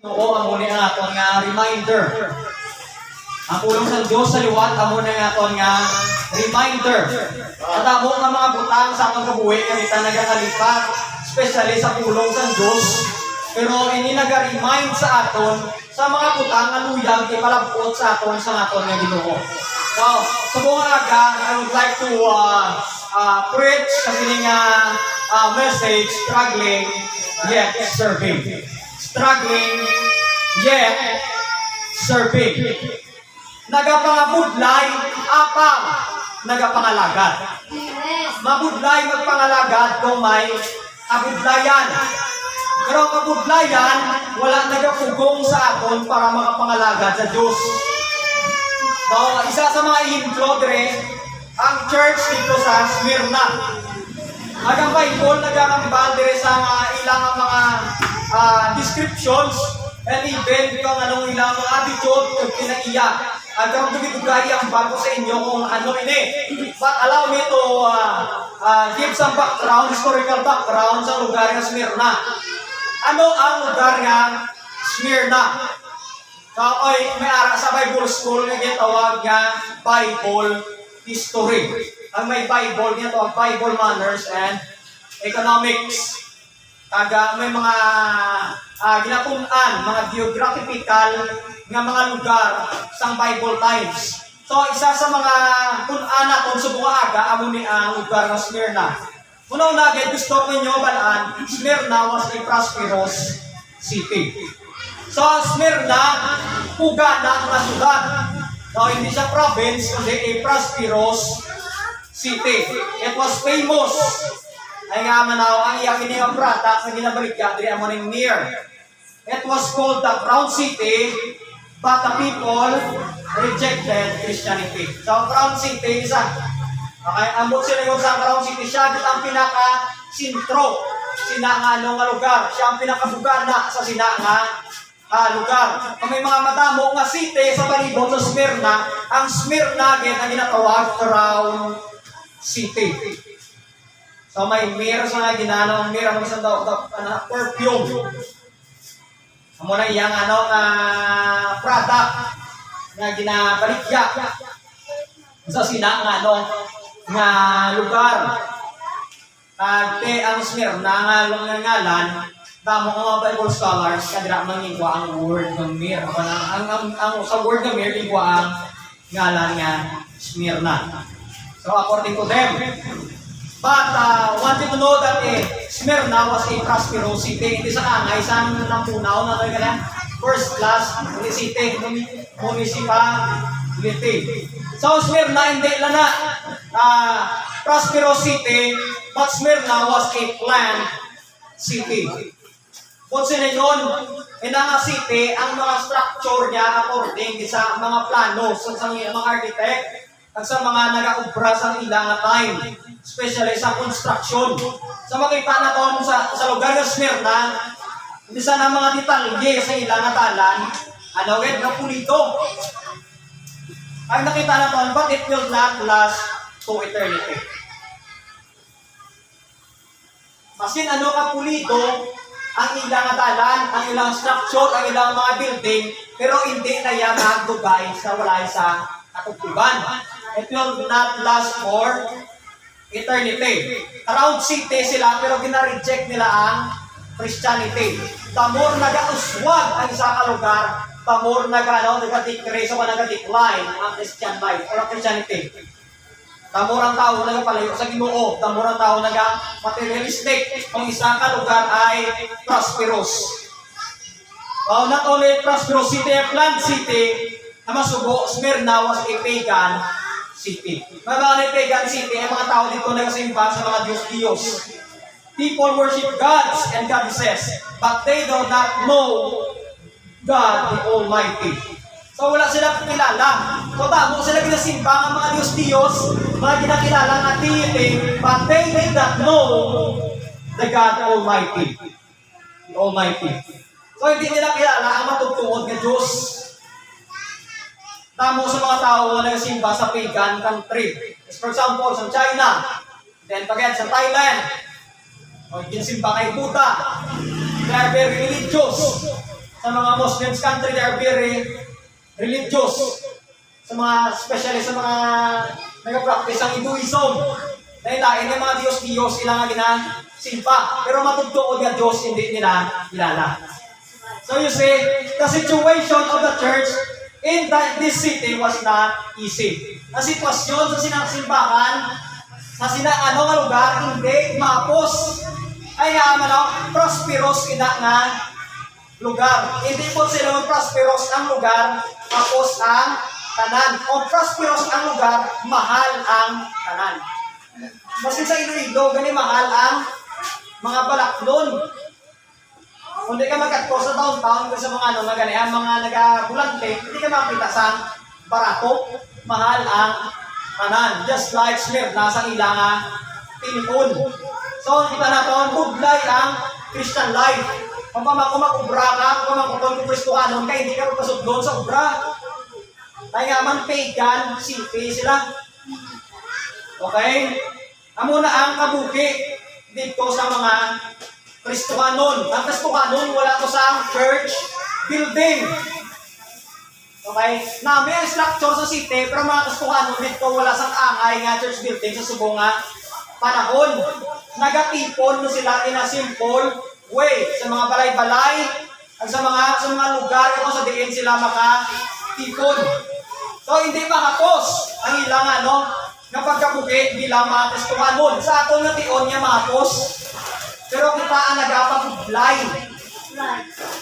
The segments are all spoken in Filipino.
Oo, amo ni aton nga reminder. Ang pulong sa Dios sa liwat amo ni aton nga reminder. At amo nga mga butang sa atong kabuhi nga kita nagakalipat, especially sa pulong sa Dios. Pero ini naga-remind sa aton sa mga butang nga luyag ipalabot sa aton sa aton nga Ginoo. So, sa buong aga, I would like to preach kasi nga message, struggling yet serving. Struggling yet serving. Nagapangabudlay apang nagapangalagad. Mabudlay magpangalagad kung may abudlayan. Pero ang abudlayan, wala nagapugong sa aton para makapangalagad sa Diyos. So, isa sa mga intro dre, ang church dito sa Smyrna. Agang Bible, nagakambal dire sa ilang mga descriptions and even kung anong ilang mga attitude kung pinaiyak. Agang bugay ang bago sa inyo kung ano ini. But allow me to give some background, historical background sa lugar ng Smyrna. Ano ang lugar ng Smyrna? So, may ara sa Bible school nga gitawag nga Bible history. Ang may Bible niya to, Bible manners and economics. Kaga may mga ginapunan, mga geographical nga mga lugar sa Bible times. So isa sa mga punan naton sa buong aga amo ni ang lugar ng Smyrna. Una-una gid gusto ko inyo balaan, Smyrna was a prosperous city. So Smyrna puga na nga syudad. So hindi siya province kundi a prosperous city. It was famous. Ay nga manaw ang iyang iningang product na ginabaligya diri amo ning near. It was called the Crown City, but the people rejected Christianity. So Crown City isa. Okay, ambot sila yung sa Crown City siya ang pinaka sentro sina nga lugar. Siya ang pinakabugana sa sina nga lugar. Kung may mga madamo nga city sa palibot sa Smyrna, ang Smyrna gid ang ginatawag Crown City. So may mirror sa ginano, ang mirror ang isang perfume. Amo na iyang product nga ginabaligya sa sina nga lugar. Ang Smyrna nga ngalan, damo nga Bible scholars kadira mangingwa ang word ng mirror. Ang sa word ng mirror ingwa ang ngalan nga Smyrna. So according to them, but want you to know that Smyrna was a prosperous city. Hindi sa angay, isang nampunaw na talaga first class city, municipality. So Smyrna hindi lang na prosperous city, but Smyrna was a planned city. Kung sino yun, nga city, ang mga structure niya according sa mga plano sa mga architect at sa mga nag-aubra sa ilang time, especially sa construction. Sa makita na to sa lugar ng Smyrna, hindi sana mga detalye sa ilang talan, na pulido. Ang nakita na to, but it will not last to eternity. Masin ka pulido, ang ilang talan, ang ilang structure, ang ilang mga building, pero hindi na yan magdugay sa wala sa katugtuban. It will not last for eternity. Around city sila pero gina-reject nila ang Christianity. Tamor nag-uswag ang isa ka lugar, tamor nag-decrease o nag-decline ang Christian life or Christianity. Tamor ang tao nagpalayo sa Ginoo, tamor ang tao materialistic. Ang isa ka lugar ay prosperous. Not only prosperous city, a planned city, na masubo, Smyrna was a pagan city. Mga pagan city, ang mga tao dito nagsimba sa mga Diyos-Diyos. People worship gods and goddesses, but they do not know God the Almighty. So wala sila kilala. So tamo sila ginasimba ng mga Diyos-Diyos, mga ginakilala ng deity, but they did not know the God Almighty. The Almighty. So hindi nila kilala ang matutungod ng Diyos. Tamo sa mga tao na nagsimba sa pagan country. For example, sa China, then again sa Thailand, o ginasimba kay Buddha. They are very religious. sa mga Muslims country, they are very religious. Sa mga, especially sa mga nag-practice ang Hinduism. Dahil lain yung mga Diyos-Diyos sila nga ginasimpa. Pero matugtoo nga Diyos hindi nila kilala. So you see, the situation of the church in this city was not easy. Ang sitwasyon sa sinasimbahan, sa nga lugar, hindi mapos. Ay nga man prosperous ina nga lugar. Hindi po sila prosperous ang lugar, tapos ang tanan. O prosperous ang lugar, mahal ang tanan. Kasi sa Iloilo, gani mahal ang mga balaklon. Kung di ka magkatko sa downtown, kasi sa mga nga gani, ang mga nagagulante, hindi ka makita sa barato, mahal ang tanan. Just like Smyrna sa ilang tinipon. So, kita na ito, buglay ang Christian life. Kung makubra ka, kung makutol kung Kristohanon ka, hindi ka magpasudlon sa ubra. Kaya nga man pagan, city sila. Okay? Amo na ang kabuki dito sa mga Kristohanon. Ang Kristohanon, wala to sa church building. Okay? Nami ang structure sa city, pero mga Kristohanon dito, wala sang angay nga church building sa subong nga panahon. Nagatipon mo sila in a simple way. Sa mga balay-balay, at sa mga lugar kung sa diin sila makatipon. So, hindi makapos ang ilang nga pagkabuki bilang mga Kristohanon. Sa aton nga tion niya makapos. Pero kita ang nagapabuglay.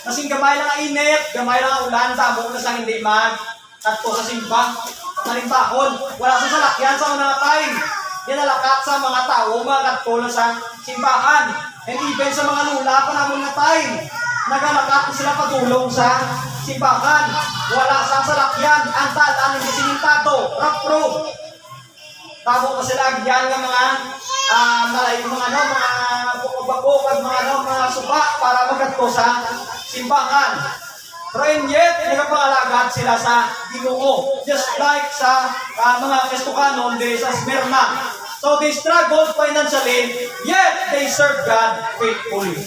Kasing gamay lang ang init, gamay lang ang ulan, tamo na sa hindi magtatto sa simba. Malimbahon, wala sa salakyan sa unang time. Yan nalakat sa mga tao, mga katulong sa simbahan. And even sa mga lula, panamon na time, nagalakat sila patulong sa simbahan. Wala sa salakyan, ang talaan ng sinintado, rough-proof. Tamo ka sila agyan ng mga bukog-bakog, mga suba para magkatko sa simbahan. Pero yet, nagpapangalagad sila sa Ginoo. Just like sa mga Kristohanon din sa Smyrna. So they struggled financially, yet they served God faithfully.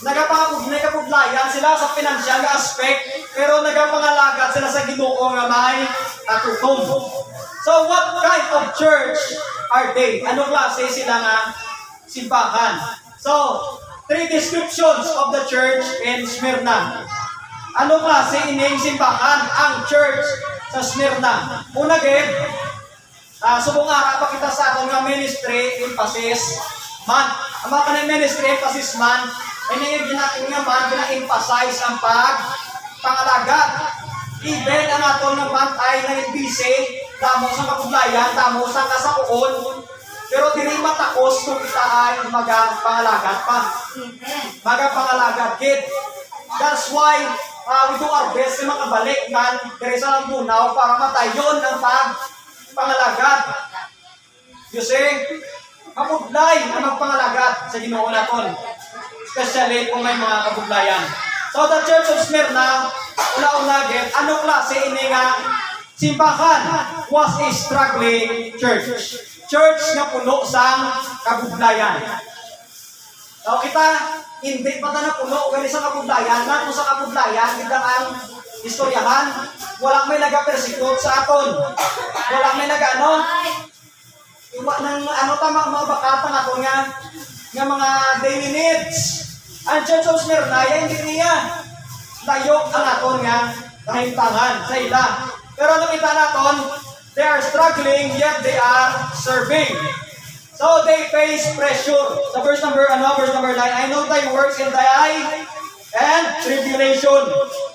Nagapaglayan sila sa financial aspect, pero nagpapangalagad sila sa Ginoo nga may katutom. So what kind of church are they? Anong klase sila nga simbahan? So, 3 descriptions of the church in Smyrna. Anong klase ining simbahan ang church sa Smyrna? Una gid, subong ara pa kita sa aton nga ministry emphasis man. Ang mga kanang ministry emphasis man, ini ginatin nga man gina-emphasize ang pangalaga. Even ang aton nga man ay nag-busy, tamo sa kapuglayan, tamo sa kasakuon, pero dili matakos kung kita ay magpangalagat pa. Magpangalagat kid. That's why we do our best na makabalik kan diri sa lambunaw para matayon ang pangalagat. You see, kapuglay ang magpangalagat sa Ginoo naton. Especially kung may mga kapuglayan. So the Church of Smyrna, una-una gid, ano klase ini nga simbahan was a struggling church. Church na puno sa kabuglayan. So kita, hindi pa na puno gani sa kabuglayan, nato sa kabuglayan, biglang ang istoryahan, walang may nagapersikot sa aton. Walang may mga bakatang aton nga mga daily needs. Ang Church of Smyrna, hindi niya layok ang aton nga kahimtangan sa ila. Pero nakita naton, they are struggling, yet they are serving. So they face pressure. Sa verse number 9, I know thy works in thy eye and tribulation.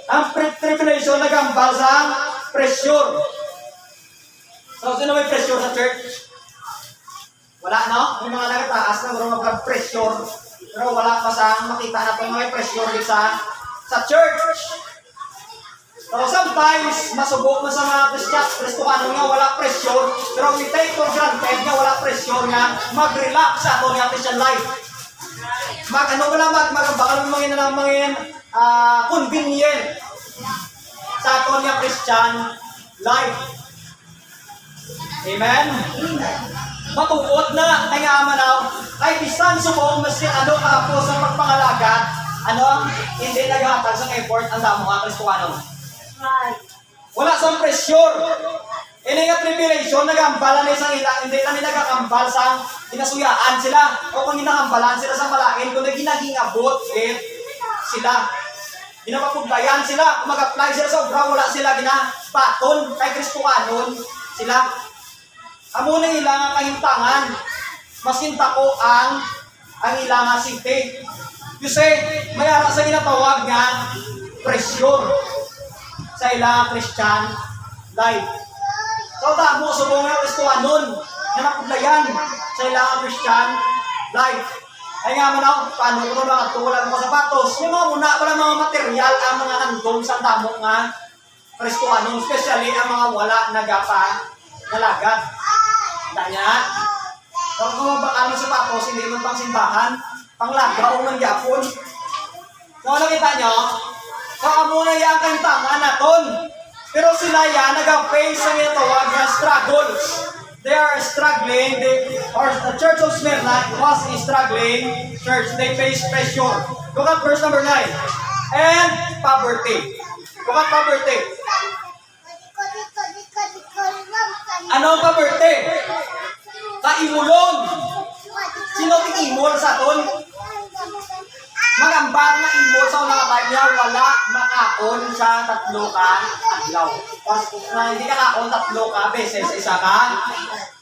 Ang tribulation nagambal sa pressure. So sino may pressure sa church? Wala, no? May mga nagataas na marunong mag-pressure. Pero wala pa sa makita natin may pressure sa church. So sometimes, masubok na sa mga Kristohanon nga wala pressure, pero we take for granted nga wala pressure nga mag-relax sa ato nga Christian life. Bakal mga convenient sa ato nga Christian life. Amen? Matuot na, kaya manaw, ay bisan subong masin ano ka po sa pagpangalaga, hindi naghatag sa effort ang damo nga Kristiyano. Wala sa pressure. Ini nga tribulation, nagambalan na isang ila, hindi na nila nagakambal sa ginasuyaan sila. O kung ginakambalan sila sa malain, kung ginagingabot, sila. Ginapapugbayan sila, mag-apply sila sa obra, wala sila ginapaton kay Kristiyano sila. Amo na ilang ang kahintangan, mas ko ang ilang nga sinte. You say, mayara sa ginatawag nga pressure sa ilang Christian life. So, damo, subong nga Kristiyano na napuglayan sa ilang Christian life. Ay nga man ako, paano ko mga tulan mo sapatos? Yung mga muna pala mga material ang mga handong sa damo nga Kristiyano, especially ang mga wala nalagat. Tanya, kung kumabakal ng sapatos, hindi man pang simbahan, panglagaw ng Japon. So, nakita nyo, kaamo na yan kang tanga na ton. Pero sila yan, nag-face ang itawag na struggles. They are struggling, or the Church of Smyrna was a struggling church. They face pressure. Look at verse number 9. And poverty. Look at poverty. Ano ang poverty? Kaimulon. Sino imol sa ton? Magambang na imol sa unang time niya, wala makaon sa 3 ka adlaw. Hindi ka kaon 3 ka beses, isa ka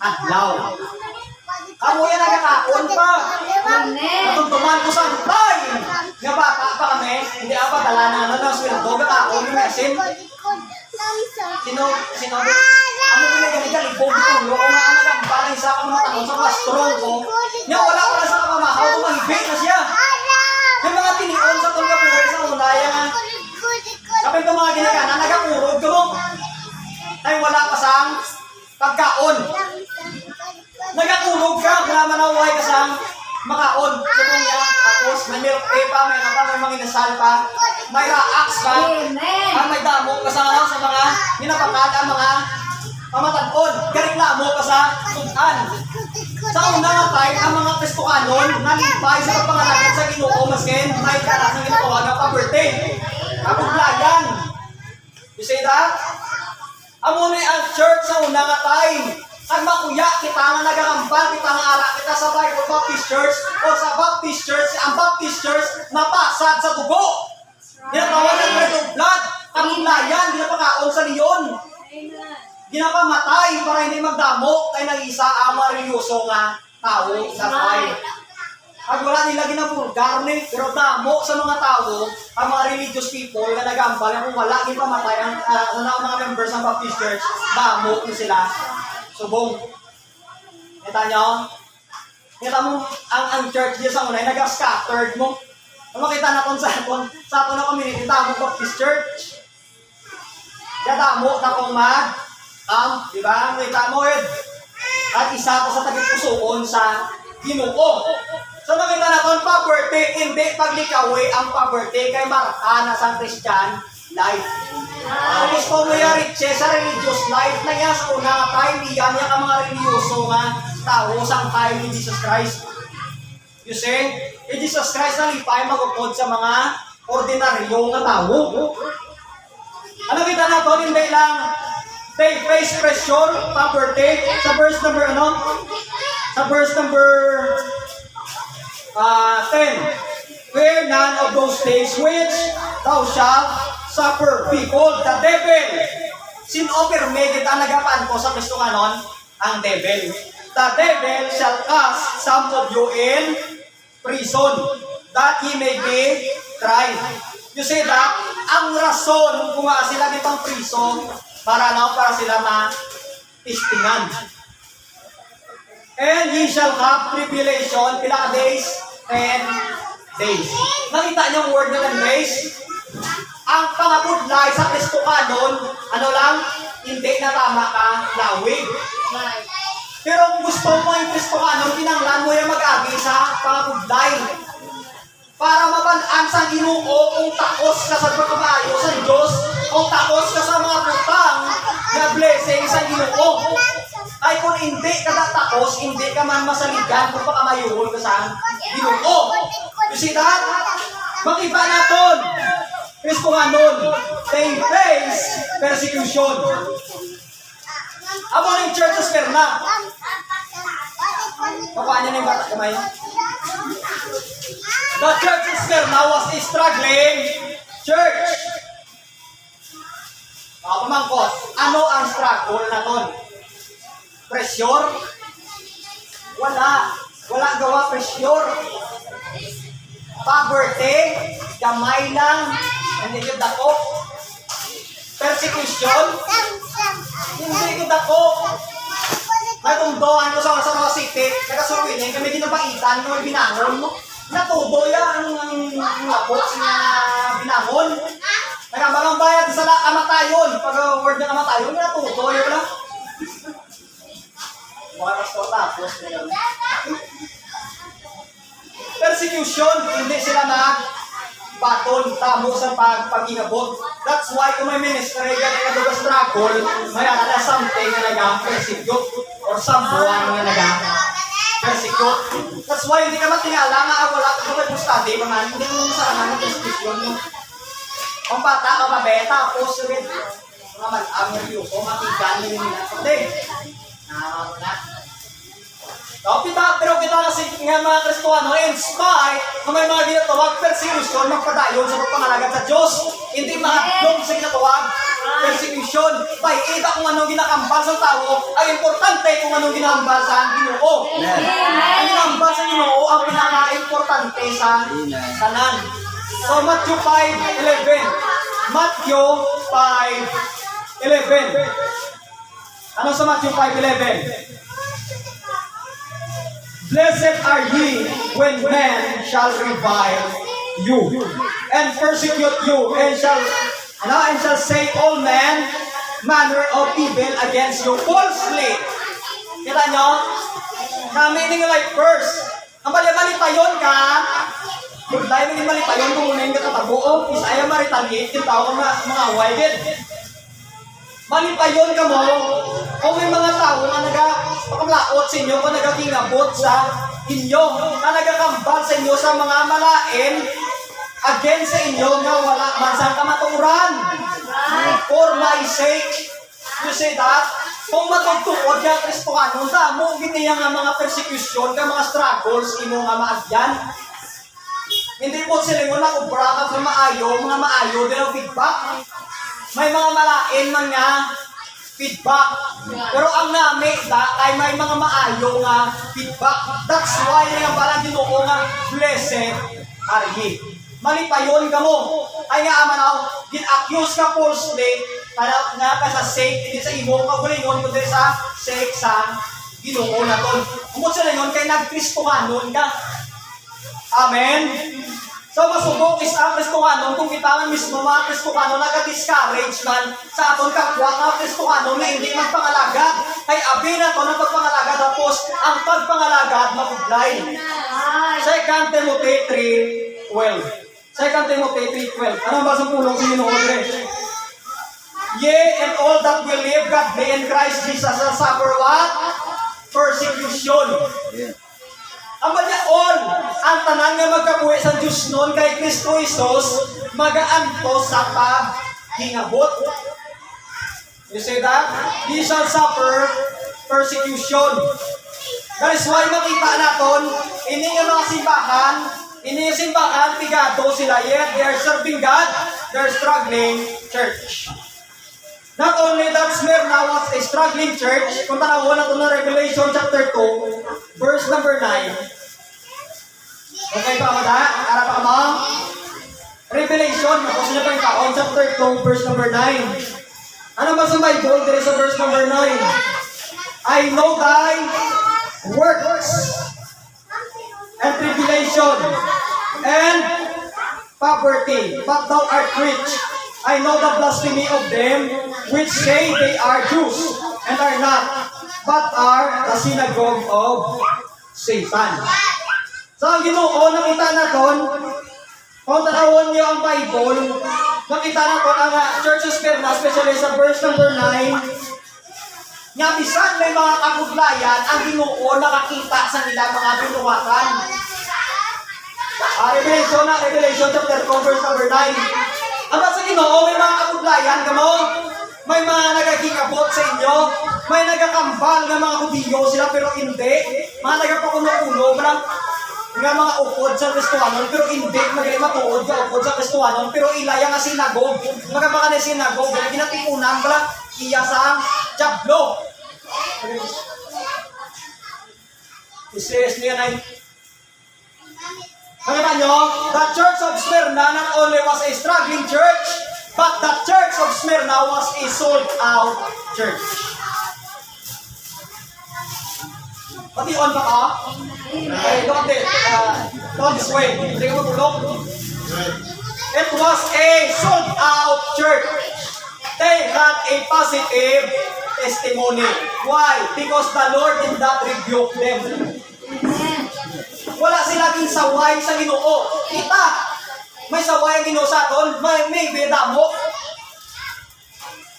adlaw. Kamu yan nagkakaon pa. Natuntuman ko sa antay. Nga bata pa kami, hindi ako dala na ng sweldo, kakaon yung mesin. Sino? Amo binigyan ka libong tulo, kung nga nagambang isa ka mga tanong sa mga strong ko, niya wala pala sa kapamahaw, tumahibig na siya. Yung mga tinion sa tong kapuhay sa unaya nga. Kapag itong mga ginagana, nagapurog ko mo. Ay wala pa sang pagkaon. Nagapurog ka, wala manaway ka sang makaon. Sabong niya, tapos may milk tea pa, may ano pa, may mga inasal pa, may raaks pa, ang may damo ka sa mga ginapakad ang mga pamatanon. Gareklamo ka sa sudan. Sa una nga time, ang mga Kristiyano nalipay sa pagpangalagad sa Ginoo masken may karas ng ginatawag na poverty. Kabuglayan. You say that? Amo ni ang church sa una nga time. Ang makuya kita nga nagakambal, kita nga ara kita sa Bible Baptist Church o sa Baptist Church, ang Baptist Church napasad sa dugo. Ginatawag ng red of blood. Kabuglayan, ginapakaon sa leon. Ginapamatay para hindi magdamo kay nag-isa ang marilyoso nga tao sa buhay. Pag wala nila ginapulgar ni, pero damo sa mga tao, ang mga religious people na nagambal, kung wala gipamatay ang mga members ng Baptist Church, damo ni sila. Subong. Kita nyo? Kita mo, ang church niya sa unay, nag-scattered mo. Kung makita natin sa ato na community, damo Baptist Church. Kaya damo na kung di ba? Kita mo yun. At isa ko sa tagpusoon sa Ginoo. So nakita natin, poverty, hindi paglikawi ang poverty kay maraka na sa Christian life. Gusto mo yung riches sa religious life na yan sa unang time, iyan yung mga religyoso nga tao sa time ni Jesus Christ. You see? Jesus Christ na lipay magupod sa mga ordinaryo nga tao. Ano kita natin, hindi lang they face pressure, poverty. Sa verse number Sa verse number 10. Fear none of those things which thou shalt suffer. Behold, the devil. Sin-offer me, kita nagapaan ko sa Kristo kanon, ang devil. The devil shall cast some of you in prison, that ye may be tried. You see that? Ang rason kung nga sila ditong prison, para sila ma-tistingan. And ye shall have tribulation, pila ka days? 10 days. Nakita niyo ang word na 10 days? Ang pangabudlay sa Kristo kanon, hindi na tama ka, lawig. Pero kung gusto mo yung Kristo kanon, pinanglan mo yung mag-agi sa pangabudlay. Para mabanaan sa Ginoo kung takos ka sa pagkabayo sa Diyos, kung takos ka sa mga putang na blessing sa Ginoo. Ay kung hindi ka takos, hindi ka man masaligan kung pakamayuhon ka sa Ginoo. You see that? Makita naton, Kristohanon, they face persecution. Amo ng church sa Smyrna. Pakuha niya na yung bata kamay. The church in Smyrna was a struggling church. Pamangkot, ano ang struggle na ton? Pressure? Wala gawa pressure. Poverty, gamay lang, hindi yun dako. Persecution, hindi yun dako. Natundoan ko sa mga city, nagkasuruin kami ginabaitan, kami binangon mo. Natubo yan ang labot na binangon. Nagkabalang bayad sa kamatayon. Pag word na kamatayon, natubo yun lang. Mga pastor tapos. Persecution, hindi sila baton, tamo sa pag-inabot. That's why kung may ministry ka na struggle, may alala something na nag-persecute or someone na nag-persecute. That's why hindi ka matingala nga wala ka sa study, hindi mo masalaman ng persecution mo. Ang bata ka mabeta, tapos rin, mga mag-amir yuko, matigan yung minasate. Pero kita kasi nga mga Kristohano, in spite na may mga ginatawag persecution, magpadayon sa pagpangalagad sa Diyos. Hindi mahadlong sa ginatawag persecution. Pakita kung anong ginakambal sa tao, ay importante kung anong ginakambal sa Ginoo. Ang ginakambal sa Ginoo ang pinaka-importante sa tanan. So Matthew 5:11. Matthew 5:11. Ano sa Matthew 5:11? Blessed are ye when men shall revile you and persecute you and shall say all manner of evil against you falsely. Kita nyo? Meaning like first. Ang bali-balitayon ka, dahil hindi malitayon kung muna yung katatabuo, is ayaw ma-retaliate yung tao mga away. Malipayon ka mo, kung may mga tao na nagpapamlaot sa inyo, kung nagkakingabot sa inyo, na nagkakambal sa inyo sa mga malain, against sa inyo nga wala man sa kamaturan. For my sake, you say that, kung matugtuod ka Kristohanon, damo giniyang nga mga persecution, ka mga struggles, imo nga maagyan. Hindi po sila mo na ubra ka sa maayo, mga maayo, din ang feedback. May mga malain mga feedback. Pero ang nami ay may mga maayo nga feedback. That's why nga parang Ginoo nga blessed are ye. Malipayon ka mo. Ay nga amanaw, gin-accuse ka falsely, kaya nga ka sa sake, hindi sa imo ka gulingon, kundi sa sake sa Ginoo na ton. Kung sila yun, kay nag-Kristohanon ka. Amen? So masubok is ang Kristohanon kung kita man mismo mga Kristohanon nag-discourage man sa aton kapwa nga Kristohanon na hindi magpangalagad. Kay abi na to ng pagpangalagad tapos ang pagpangalagad mabudlay. 2 Timothy 3:12. 2 Timothy 3:12. Ano ba sa pulong sa Ginoo dre? Yea, and all that will live godly in Christ Jesus shall suffer what? Persecution. Yeah. Ang badya all, ang tanan nga magkabuhi sa Diyos noon kay Kristo Jesus, magaanto sa paghingabot. You say that? He shall suffer persecution. That is why makita naton, ini nga mga simbahan, pigado sila, yet they are serving God, they are struggling church. Not only that, Smyrna was a struggling church. Kung tanawin natin na Revelation chapter 2, verse number 9. Okay pa ba? Ara pa mo? Revelation, tapos niya pa yung taon, chapter 2, verse number 9. Ano ba sa Bible? There is a verse number 9. I know thy works and tribulation and poverty, but thou art rich. I know the blasphemy of them which say they are Jews and are not, but are the synagogue of Satan. So ang Ginoo, nakita naton, kung tanawon niyo ang Bible, nakita naton ang Church of Smyrna, especially sa verse number 9, nga bisan may mga kabuglayan, ang Ginoo nakakita sa nila mga binuwatan. Revelation chapter 4 verse number 9. Ang sa Ginoo, may mga kabudlayan kamo, may mga nagagikabot sa inyo, may nagakambal ng mga Hudiyo sila pero hindi, mga nagapakuno-uno, nga mga upod sa Kristohanon pero hindi magaling matuod nga upod sa Kristohanon pero ilaya nga sinagog, mga baka na sinagog, ginatipunan bala iya sa Diablo. Isis niya na nakita nyo, the church of Smyrna not only was a struggling church, but the church of Smyrna was a sold-out church. Pati on ba ka? Don't sway. Hindi ka magulog. It was a sold-out church. They had a positive testimony. Why? Because the Lord did not rebuke them. Wala silang saway sa Ginoo. Kita, may saway ang Ginoo sa aton, may bedamo.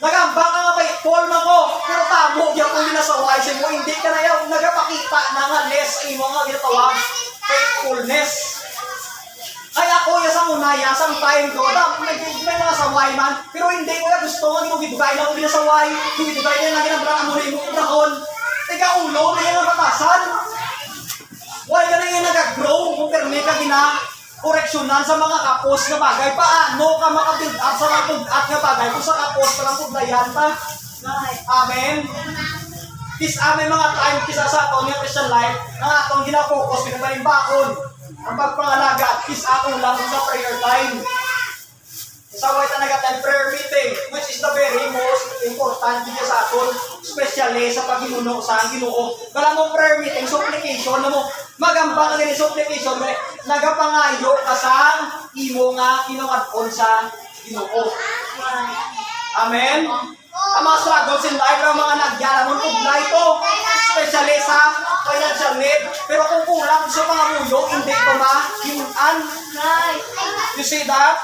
Nagamba ka nga kay Paul Mako, pero tamo, yung kung ginasaway sa mo, hindi ka na yung nagapakita na nga less sa imo nga ginatawag faithfulness. Ay ako, yasang unaya, sang time ko, may mga saway man, pero hindi ko yung gusto nga, hindi mo gidugay lang kung ginasaway, gidugay lang na ginabra mo na yung ubrahon. Teka ulo, na yung batasan. Why ka na yung nag-grow kung permi ka koreksyonan sa mga kapos na bagay? Paano ka makabuild up sa mga build-up na bagay kung sa kapos ka lang puglayan pa? Amen? Kis amin mga time, kisa sa aton yung Christian life, na atong ginafocus, pinagmalimbakon, ang pagpangalaga, kis ako lang sa prayer time. Sa way talaga tayong prayer meeting, which is the very most important din sa aton, especially sa paghinuno sa Ginoo. Kala mo prayer meeting, supplication na mo, magamba ka din supplication, nagapangayo ka sa imo nga kinuwadon sa Ginoo. Amen? Ang mga struggles in life, ang mga nagyalamon uglay ito, especially sa financial need. Pero kung kulang sa mga muyo, hindi ito mahimunan. You see that?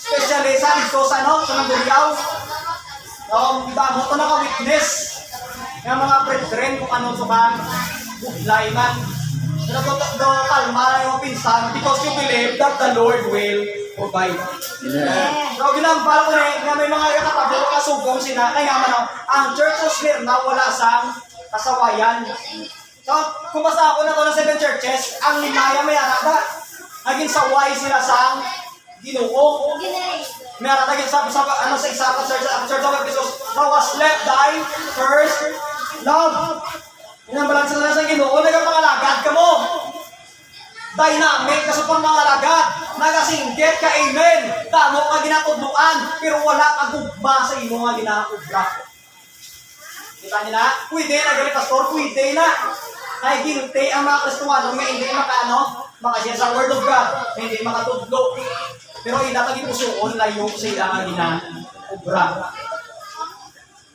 Especially sa dito sa Naguriaw. Damo ito naka-witness ng mga brethren kung anong sukan uglay man. Kalma na yung pinsan because you believe that the Lord will provide. So, ginambal ko na may mga katabo kasugong sila. Kaya man ang Church of Smyrna wala sang kasawayan. So, kung basta ako na ito ng 7 churches, ang limaya may arada. Naging saway sila sa Ginoo. May arada naging sa isa pa Church of Ephesus, thou was left thy first love. Inambalan sila sa Ginoo, nagpapangalagad ka mo. Dynamic ka sa pangangalagad. Nagasinggit ka, amen. Tamo ka ginatudluan, pero wala ka gugma sa imo nga ginakubra. Kita niyo na? Pwede na, gali pastor, pwede na. Ay, guilty ang mga Kristuano, may hindi makashare sa Word of God, may hindi makatudlo. Pero ilatag ipusuon, layo sa ilang nga ginakubra.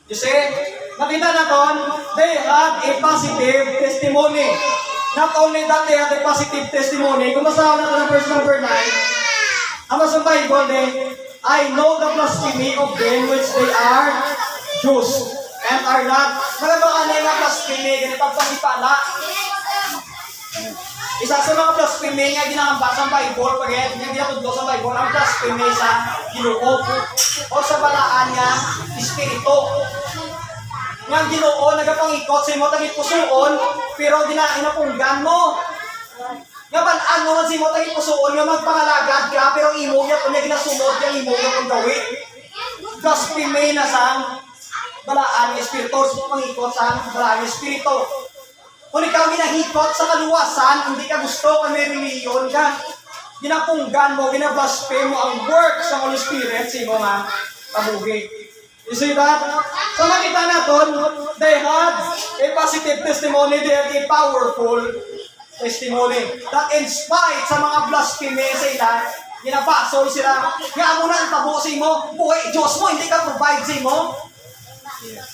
You see, nakita natin, they had a positive testimony. Not only that they had a positive testimony, kung masahan natin ang verse number 9, ang masang Bible I know the blasphemy of them which they are Jews and are not. Baka na yung blasphemy, ganit pagpasipala. Isa sa mga blasphemy nga ginahambak sa Bible, pag yung ginatudlo sa Bible, ang blasphemy sa Ginoo o sa balaan niya, Espiritu. Nga Ginoo, nagapangikot sa imo tagit pusuon, pero ginapunggan mo. Nga balaan mo man sa imo tagit pusuon, nga magpangalagad ka, pero imo niya kung niya ginasunod, yung imo niya kung gawin. Blasphemy na sang balaan ng Espiritu, sa pangikot sa balaan ng Espiritu. Kung ikaw ginahikot sa kaluwasan, hindi ka gusto kung may reliyon ka, ginapunggan mo, ginablaspheme mo ang work sa Holy Spirit sa imo nga kabugi. You see that? So nakita natin, they had a positive testimony, they had a powerful testimony. That in spite sa mga blasphemy sa ila, ginapasol sila, nga mo na ang tabo sa imo, buhay Diyos mo, hindi ka provide sa imo.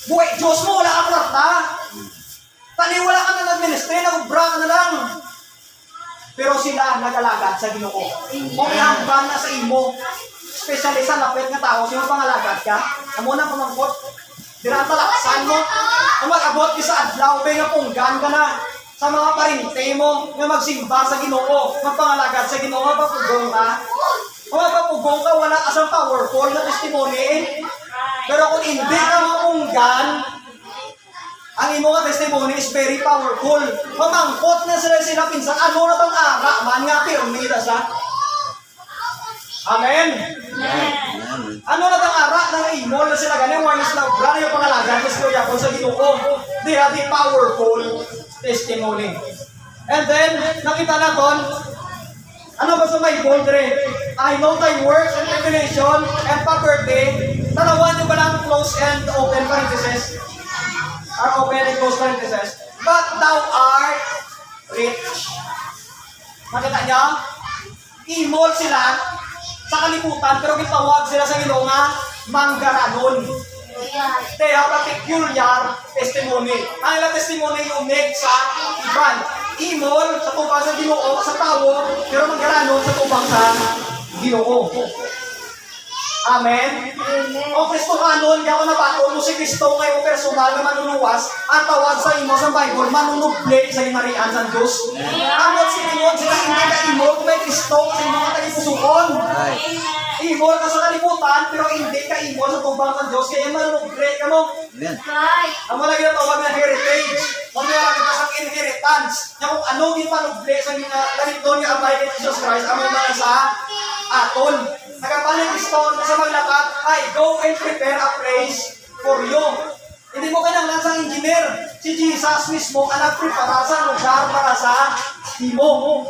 Buhay Diyos mo, wala ka kwarta. Taniwala ka na nag-ministry, nag-ubra ka na lang. Pero sila nag-alagad sa Ginoo. Kung ihanggan na sa imo, especially sa lapit nga tao, sino pangalagad ka? Amo na pamangkot. Dira talaksan mo. Kung mag-abot ka sa adlaw, may nga punggan ka na. sa mga parinte mo nga magsimba sa Ginoo, magpangalagad sa Ginoo, mapapugong ka. Kung mapapugong ka, wala asang powerful na testimony. Pero kung hindi ka mamunggan, ang imo nga testimony is very powerful. Mamangkot na sila pinsan, ano na bang ara man nga pirmida sa? Amen? Ano na bang ara ng imo na sila ganyan, wireless na brand yung pangalagan, gusto yapon sa Ginoo. They have a powerful testimony. And then, nakita natin, ano ba sa may bold rin? I know thy works and tribulation and poverty. Tanawan nyo ba lang close and open parenthesis? Or open and close parenthesis. But thou art rich. Nakita niya? Imol sila sa kalibutan, pero gitawag sila sa Ginoo nga manggaranon. They have a peculiar testimony. Ang ilang testimony unique sa iban. Imol sa tubang sa Ginoo, sa tao, pero manggaranon sa tubang sa Ginoo. Amen? O Kristo kanon, kaya ako nabato mo si Kristo ngayon personal na manuluwas, ang tawag sa imo sa Bible, manunubli sa inarian ng Diyos. Amot siningon sila hindi ka imol kung may Kristo sa mga tagipusuon. Imol ka sa kalibutan, pero hindi ka imol sa tubang ng Diyos, kaya manunubli ka mo. Ang mga lagi na tawag na heritage. Mamaya kita sa inheritance. Kaya kung ano din manubli sa ganito ni Amay kay Jesus Christ, ang mga sa aton. Nagkapalit Kristo sa maglakat, ay go and prepare a place for you. Hindi mo kailangan sa engineer. Si Jesus mismo ang nagprepara sa lugar para sa imo.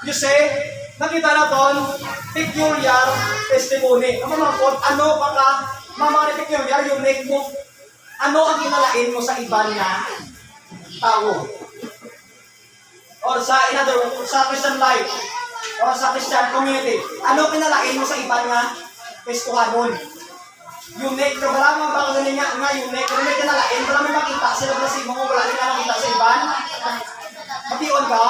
You see, nakita natin, peculiar testimony. Ang mamangkot, ano pa ka, mamang peculiar, unique mo. Ano ang kinalain mo sa iba na tao? Or sa, in other words, sa Christian life, o sa Christian community, ano pinalain mo sa iba nga Kristohanon? Unique, pero wala mo bang ganun nga unique, pero may kinalain, wala may makita sila na si mo, wala nila nakita sa iba. Matiyon ka?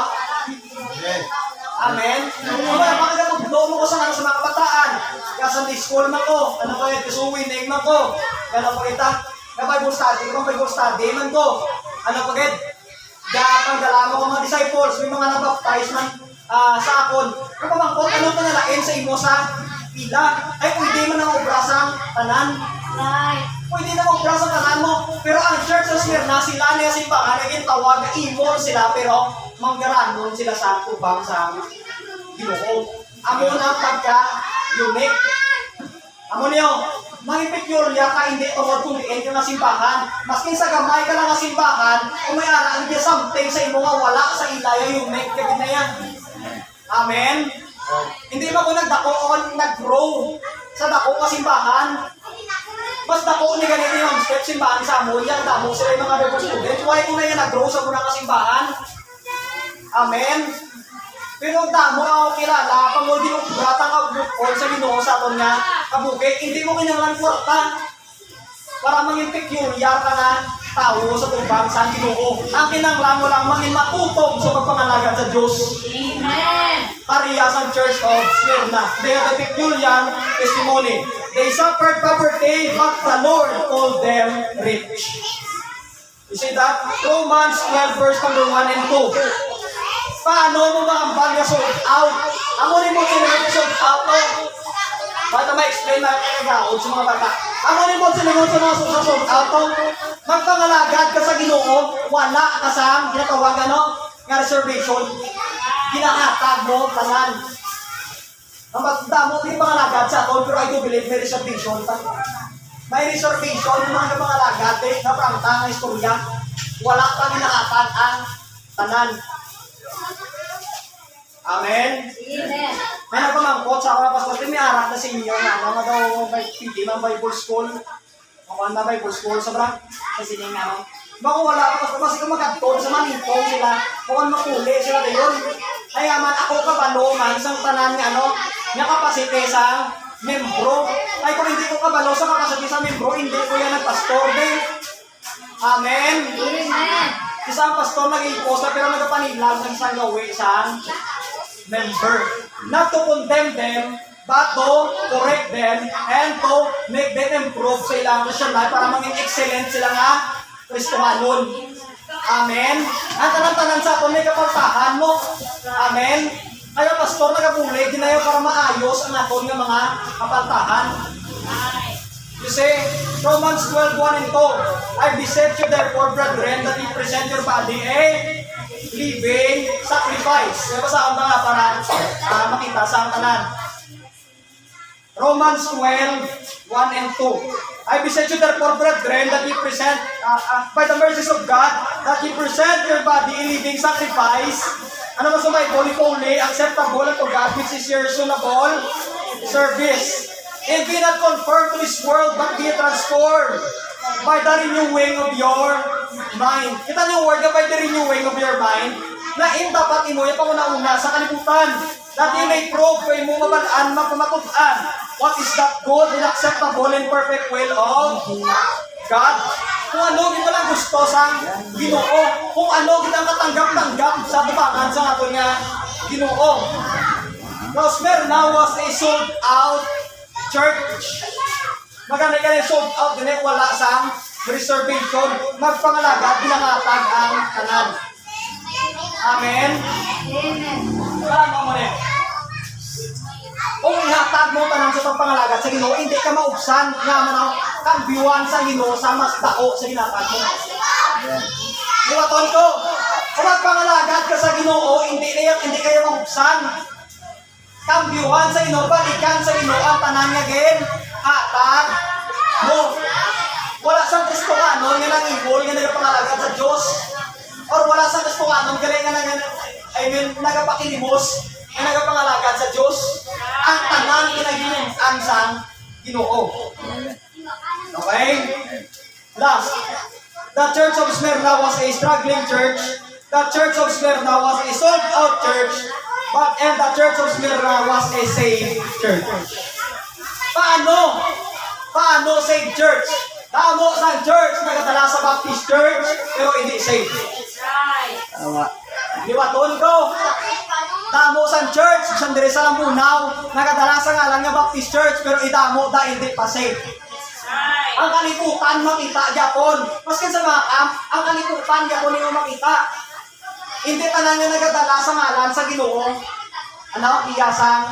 Amen? Kung wala, bakit mo ko sa mga kabataan? Kaya Sunday school man ko, ano ko yun, kasi winning man ko. Kaya po kita, na Bible study, kung Bible study man ko, ano po yun? Gapang dala mo mga disciples, may mga nabaptize man, sa akon. Kung pamangkot, ano ka nalain sa imo sa pila? Ay, pwede mo nang obra sa tanan. Pwede na obra sa tanan mo. Pero ang church sa Smyrna, sila niya simbahan, naging tawag na imol sila, pero manggaranon sila sa tubang sa Ginoo. Amo na pagka-unique. Amo niyo, may peculiar ka, hindi tungod kung diin ka na simbahan. Maskin sa gamay ka lang na simbahan, kung may araan ka something sa imo nga wala sa ilaya, unique ka din na yan. Amen? Hindi ba ko nagdako o nag-grow sa dako ka simbahan? Mas dako ni ganito yung step simbahan sa amon, yan damo sila yung mga Bible students. Why ko na yan nag-grow sa muna ka simbahan? Amen? Pero damo ako kilala, pag mo di mo bratang kabukol sa Ginoo sa aton nga kabukit, hindi mo kinanglan kwarta para maging peculiar ka nga tao sa tubang sa Ginoo. Ang kinanglan mo lang maging matutog sa pagpangalagad sa Diyos. Amen. Parehas ang Church of Smyrna. They have a peculiar testimony. They suffered poverty, but the Lord called them rich. You see that? Romans 12 verse number 1 and 2. Paano mo maambag na sold out? Amo rin mo sinunod sold out to. Bata ma-explain na kagawad sa mga bata. Amo rin mo sinunod sa mga sold out to. Magpangalagad ka sa Ginoo, wala ka sa ginatawag ano? Nga reservation. Ginahatag mo, tanan. Ang magdamo, hindi pangalagad sa aton, pero I do believe may reservation. May reservation yung mga pangalagad, na prangta ng istorya. Wala pa ginahatag ang tanan. Amen? Amen. May nagpamangkot sa ako na pastor, may arak na senior na mga daw hindi man Bible school. Makuha na Bible school, sobrang kasi hindi nga no. Baka wala pa pastor, kasi kung magkatod sa manitong sila, kung makuli sila dayon. Kaya man ako kabalo man isang tanan nga ano, nga kapasite sa membro. Ay kung hindi ko kabalo sa kapasite sa membro, hindi ko yan nagpastor din. Amen? Amen. Isang pastor nag-i-post na pero nagpanilag ng isang gawi sa member. Not to condemn them, but to correct them and to make them improve sa ilang Christian life para maging excellent sila nga Kristohanon. Amen. Ang tanan-tanan sa aton may kapaltahan mo. Amen. Kaya pastor nagabulig ginayo para maayos ang aton nga mga kapaltahan. You see, Romans 12:1 and 2. I beseech you therefore, brethren, that you present your body a living sacrifice. Kaya basaan ba nga para makita sa tanan? Romans 12:1 and 2. I beseech you therefore, brethren, that you present, by the mercies of God, that you present your body a living sacrifice. Ano ba sa Bible? Holy, acceptable unto God, which is your reasonable service. And be not conformed to this world, but be transformed by the renewing of your mind. Kita niyo yung word na by the renewing of your mind, na dapat imo yung panguna-una sa kalibutan. That you may prove kung imo mabalaan, magpamatutaan. What is that good and acceptable and perfect will of God? Kung ano kita lang gusto sa Ginoo, kung ano kita katanggap-tanggap sa tubangan sa aton nga Ginoo. Now, Smyrna was a sold out church. Maganda ka sold out din wala sang reservation. Magpangalagad binangatag ang tanan. Amen. Amen. Mo rin. Kung ihatag mo tanan sa pagpangalagad sa Ginoo, hindi ka maubsan nga manaw kambiwan sa Ginoo sa mas tao sa ginatag mo. Buwaton ko. Kung magpangalagad ka sa Ginoo, hindi kayo maubsan. Kambiwan sa Ginoo, balikan sa Ginoo ang tanan nga hatag mo. Wala sang Kristohanon nga nangibol nga nagapangalagad sa Dios, or wala sang Kristohanon nga nagapakilimos nga nagapangalagad sa Dios. Ang tanan kinagilintan sang Ginoo. Okay? Last, the church of Smyrna was a struggling church. The church of Smyrna was a sold-out church. And the church of Smyrna was a saved church. Paano saved church? Tamo sa church, nagadala sa Baptist church, pero hindi saved. Liwaton ko. Tamo sa church, sandiri sa Lambunaw, nagadala sa ngalan nga Baptist church, pero idamo da hindi pa saved. Ang kalibutan makita Japon. Maski sa mga camp, ang kalibutan Japon yung makita. Hindi tanan nga nagadala sa ngalan sa Ginoo. Iyasang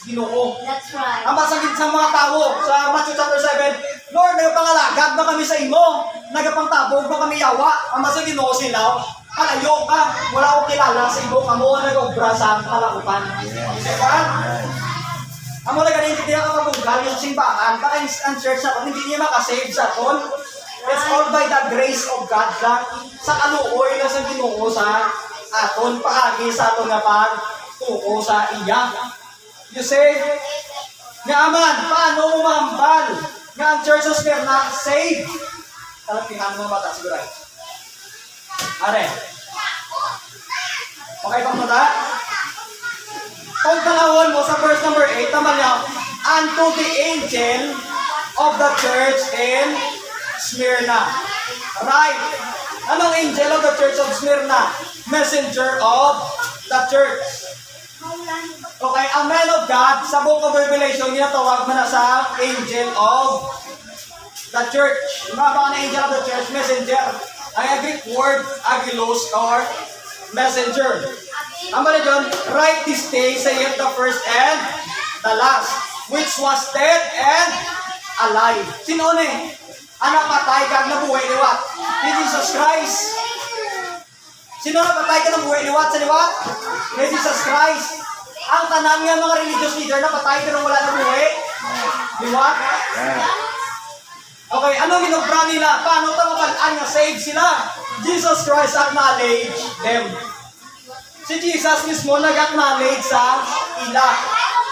Ginoo. That's right. Ang masagid sa mga tao sa Matthew chapter 7, Lord, nagapangalagad ba kami sa imo? Nagapangtabog ba kami yawa? Ang masagid Ginoo sila, palayo ka. Wala ko kilala sa imo kamo nag-obra sa kalaupan. Diba? Amo na ganin kaya ka mabugal yung simbahan, baka ang church na hindi niya makasave sa ton. It's all by the grace of God lang. Sa kaluoy na sa Ginoo sa aton paagi sa aton nga pagtuo sa iya. You say, nga aman, paano mo mahambal nga ang church of Smyrna saved? Talapihan mo mata siguro. Are. Okay bang mata? Kung talawon mo sa verse number 8, tama niya, unto the angel of the church in Smyrna. Right. Anong angel of the church of Smyrna? Messenger of the church. Okay, ang man of God, sa book of Revelation, ginatawag mo na sa angel of the church. Mga baka na angel of the church, messenger. Ang Greek word, agilos, or messenger. Ang bala dyan, right this day, saith the first and the last, which was dead and alive. Sino ni? Anak patay kag nabuhay liwat? Ni Jesus Christ. Sino na patay ka nabuhay liwat sa liwat? Ni Jesus Christ. Ang tanan nga mga religious leader na patay pero wala nabuhay liwat? Okay, ano ginobra nila? Paano tamapalaan nga save sila? Jesus Christ acknowledge them. Si Jesus mismo nag-acknowledge sa ila.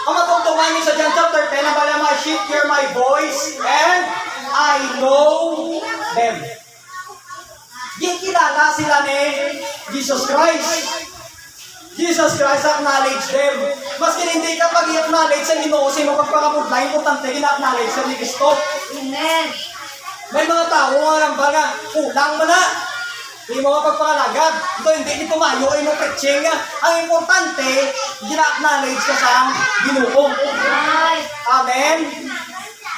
Ang matungtungan niyo sa John chapter 10, ang bala mga sheep hear my voice and I know them. Gikilala sila ni Jesus Christ. Jesus Christ acknowledge them. Maski hindi ka pag-i-acknowledge sa Ginoo, sa imo pagpakapudla, importante gina-acknowledge sa ni Kristo. Amen. May mga tao nga baga, kulang mo na. May mga pagpangalagad. Ito hindi tumayo ay mo preaching. Ang importante, gina-acknowledge ka sa Ginoo. Right. Amen.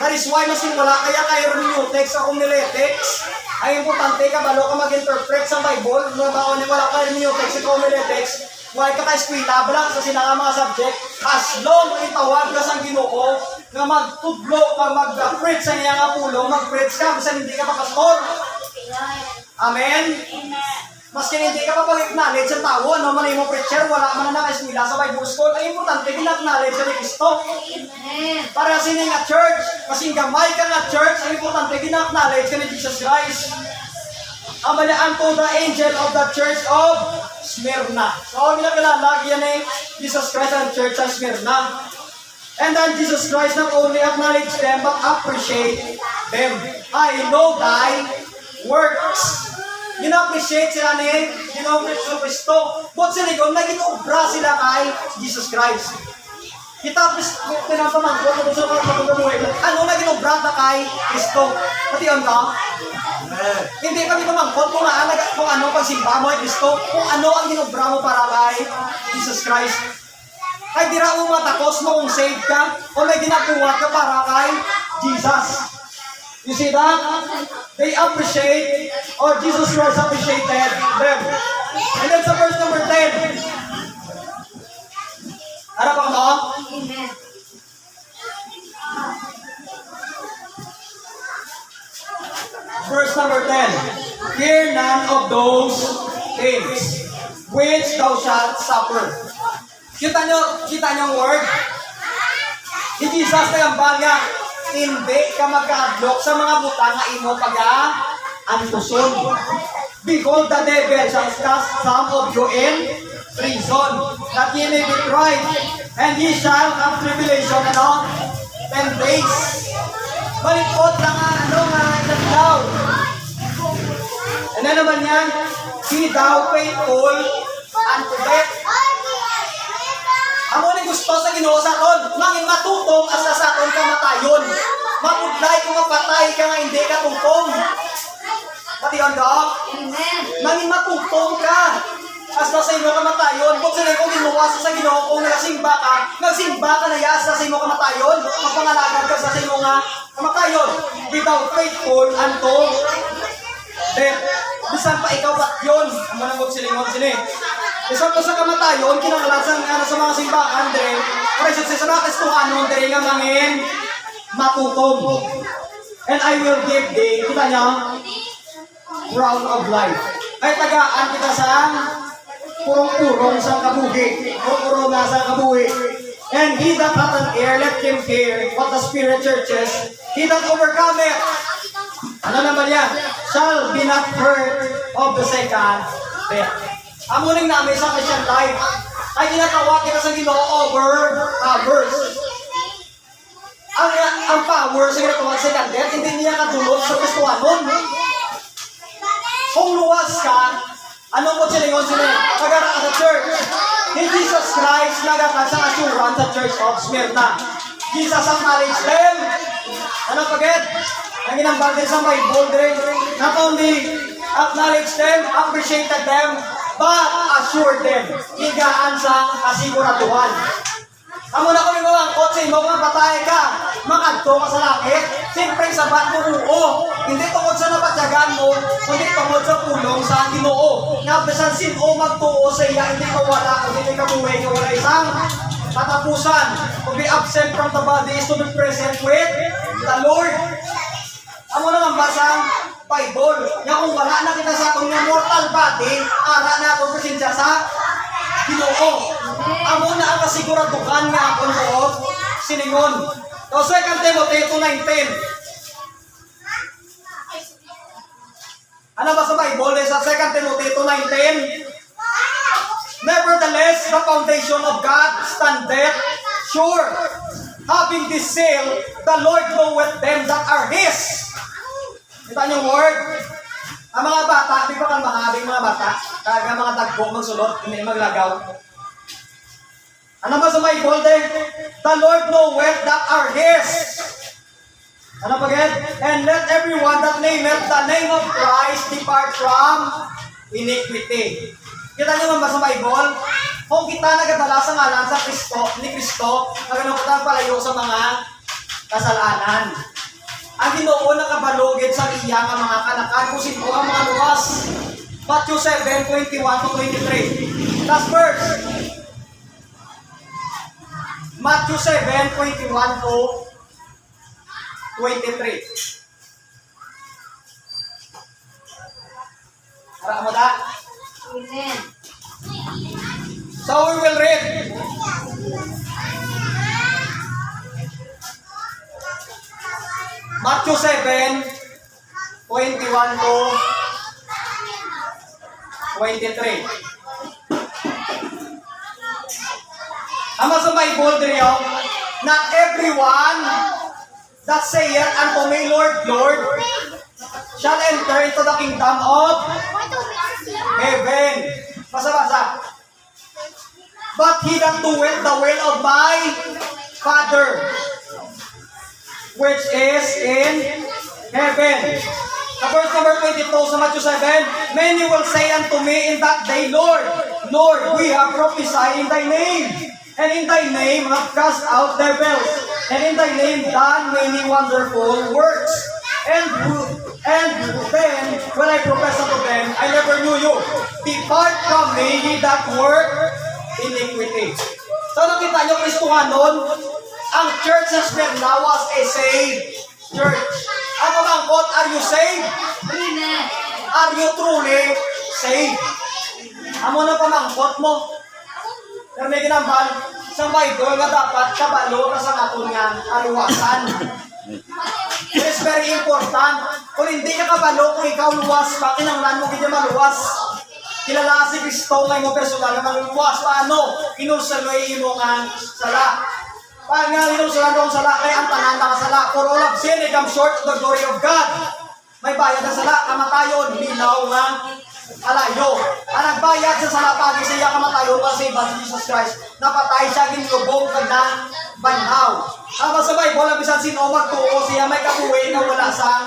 That is why mas wala kaya kay hermeneutics sa homiletics. Ay importante ka balo ka mag-interpret sa Bible, no ba ni wala kay hermeneutics sa homiletics. Why ka eskwela bala sa sila mga subject as long itawag ka sa Ginoo nga magtudlo mag-preach sa iya nga pulong, mag-preach ka bisan hindi ka pa pastor. Amen. Maski hindi ka pa pag-acknowledge sa tao, ano man yung preacher, wala man na naka-eskwela sa Bible School, ay importante kin-acknowledge sa Kristo. Para sa nga church, kasi gamay ka nga church, ay importante kin-acknowledge ka ni Jesus Christ. Amalaan to the angel of the church of Smyrna. So, kinakilala yan eh, Jesus Christ ang church sa Smyrna. And then Jesus Christ not only acknowledge them, but appreciate them. I know thy works. Gina-appreciate sila ni Ginoong Kristo. But sila kung naging-obra sila kay Jesus Christ. Kita pinapamangkot kung sila kapag-gamuhin. Ano naging-obra na kay Kristo? Pati yun ka? Hindi kami pamangkot kung ano pagsimba mo kay Kristo. Kung ano ang ginobra mo para kay Jesus Christ. Kaya di ra mo matakos mo kung saved ka o may ginapuwat ka para kay Jesus. You see that? They appreciate, or Jesus Christ appreciated them. And then sa verse number 10. Harap ako mo? Amen. Verse number 10. Fear none of those things which thou shalt suffer. Kita nyo ang word? Si Jesus na yung bagya, hindi ka magkahadlok sa mga butang na imo pag-antuson. Behold, the devil shall cast some of you in prison, that ye may be tried, and ye shall have tribulation, 10 days. Balikot lang ilan daw. Ano naman yan? Be thou faithful unto death. Amo ni gusto sa Ginoo sa aton, mangin matutong asa sa aton kamatayon. Mapudlay kung mapatay ka nga hindi ka tungtong. Pati ang Amen. mangin matutong ka. Hasta sa imo kamatayon. Kung sila kung inuwasa sa Ginoo, kung nagsimba ka na yasa sa imo kamatayon, mapangalagad ka sa imo nga kamatayon. Without faithful unto death. Bisan pa ikaw pat yun. Amo nang silingon sini. Bisan pa sa kamatayon, kinangalasan nga sa mga simbahan, dire. Presyo sa nakis kung ano, dire nga mangin matutong. And I will give thee, kita niya, crown of life. Ay tagaan kita sa purong-purong sa kabuhi. Purong-purong na sa kabuhi. And he that hath an ear, let him hear what the Spirit churches. He that overcometh, ano naman yan? Shall be not hurt of the second death. Amuning namin sa Christian life ay ginatawag kita sa Ginoo over powers. Ang power sa ginatawag sa second death, hindi niya kadulot sa Kristohanon. Kung luwas ka, anong mo silingon sila? Pagara ka sa church. Ni Jesus Christ nagaka sa assurance sa Church of Smyrna. Jesus acknowledged them. Ano pagad? Ang ginambal din sa Bible, not only acknowledged them, appreciated them, but assured them. Higaan sa kasiguraduhan. Amo na kung mga kotse mo, kung patay ka, makadto ka sa langit, siyempre sabat mo oo. Hindi tungkol sa napatyagan mo, kundi tungkol sa pulong sa Ginoo. Nga bisan sino magtuo sa iya, hindi ka wala, hindi ka buhay, ka wala isang katapusan. To be absent from the body is to be present with the Lord. Amo na ang basang Bible. Nga kung wala na kita sa atong mortal body, ara na atong presensya sa Ginoo. Amo na ang kasiguraduhan nga akong loob siningon. So 2 Timothy 2:19. Ano ba sa Bible? Sa 2 Timothy 2:19. Nevertheless, the foundation of God standeth sure. Having this seal, the Lord knoweth them that are His. Kita niyo word? Ang mga bata, di ba kang mahabing mga bata? Kaya mga tagbo magsulot, hindi maglagaw. Ano ba sa Bible din? The Lord knoweth that are His. Ano pa again? And let everyone that nameth the name of Christ depart from iniquity. Kita niyo ba sa Bible? Kung kita nagadala sa ngalan sa Kristo, ni Kristo, naganakutan palayo sa mga kasalanan. Ang Ginoo nakabalugid sa iya nga mga kanakan kung sino ang mga luwas. Matthew 7:21-23. Last verse. Matthew 7:21-23. Para mo da? Amen. So we will read. Matthew 7:21-23. Ama sa Bible diriyo, not everyone that saith unto me, Lord, Lord, shall enter into the kingdom of heaven. Basa-basa. But he that doeth the will of my Father, which is in heaven. Sa verse number 22 sa Matthew 7, many will say unto me in that day, Lord, Lord, we have prophesied in thy name, and in thy name have cast out devils, and in thy name done many wonderful works. And then when I profess unto them, I never knew you. Depart from me, ye that work iniquity. So nakita nyo, Kristohanon, ang church sa Smyrna was a saved church. Ano mangkot, are you saved? Amen. Are you truly saved? Amo na pamangkot mo. Pero may ginambal sa Bible nga dapat kabalo ka sa aton nga aluwasan. It is very important. Kung hindi ka kabalo, kung ikaw luwas ka, kinanglan mo hindi maluwas. Kilala si Kristo nga mo personal na maluwas. Paano? Inulsaloy mo nga sala. Paano nga inulsalan mo ang sala? Kaya ang tanan na kasala. For all of sin, it comes short of the glory of God. May bayad na sala, kamatayon, linaw nga alayo. Ang nagbayad sa sala pagi sa iya kamatayon kasi ba si Jesus Christ, napatay siya ginlubong ka na banhaw. Ang sa Bible, ang bisan sino magtuo siya may kabuhi na wala sa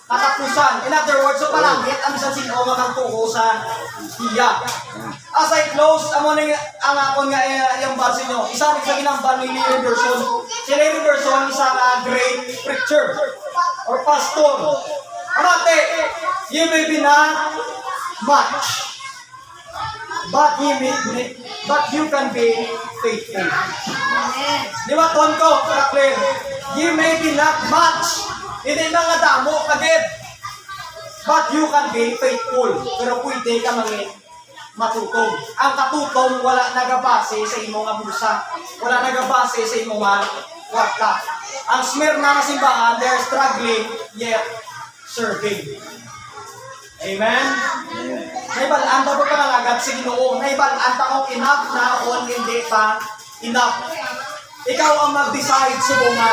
katapusan. In other words, sa palangit, ang bisan sino magtuo sa iya. As I close, ang akon nga yung verse nyo, isa rin sa ginambal ni Larry Berson. Si Larry Berson, isa nga great preacher or pastor. Amate, you may be not much, but you can be faithful. Amen. Di ba, Tonko, Franklin? You may be not much, hindi na nga damo kagid, but you can be faithful. Pero pwede ka mangin matutong. Ang katutong wala nagabase sa imong nga busa, wala nagabase sa imong nga kwarta. Ang Smyrna na simbahan, they're struggling yet serving. Amen? Naibalaan ba ba pangalagad sa Ginoo? Naibalaan ta kung enough na o hindi pa enough. Ikaw ang mag-decide sa mga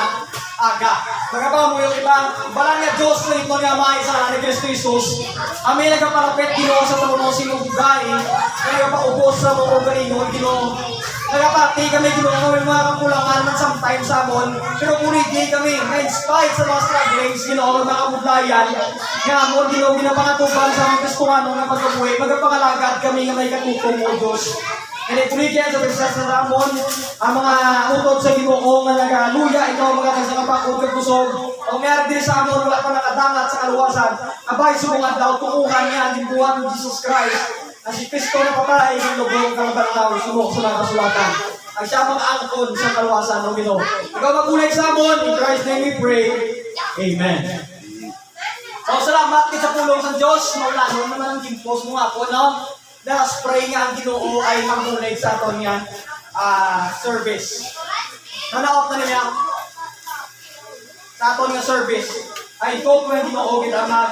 aga. Magkaba mo yung ibang balang nga Diyos na ito nga mga isa ni Cristo Jesus. Amin nagkapalapit Ginoo sa taluno sinugay. Nagkapaubos sa mga organino Ginoo. Nagkapati kami Ginoo ng mga kakulangan man sometimes sa amon. Pero purigi kami na in spite sa mga strugglings Ginoo ng mga kabudlayan. Nga amon Ginoo ginapangatuban sa mga Kristohano na pagkabuhi. Magkapangalagad kami nga may katutong mo Diyos. And purigi sa beses na amon ang mga utod sa Ginoo nga nagaluya ikaw mga sa kapakod kag kusog. O meron din sa amon wala pa nakadangat sa kaluwasan. Abay subungan daw tukuhan niya ang buwan ni Jesus Christ. Ang si Kristo na patay ng lubong kalabantaw sumok sa mga kasulatan. Ang siya mga angkon sa kaluwasan ng Ginoo. Ikaw magulay sa amon, in Christ's name we pray. Amen. So salamat kita sa pulong sa Diyos. Maulano naman ang gimpos mo nga po, no? Let us pray nga ang Ginoo ay magulay sa aton nga service. Nanaot na niya sa aton nga service. I hope nga Ginoo kita mag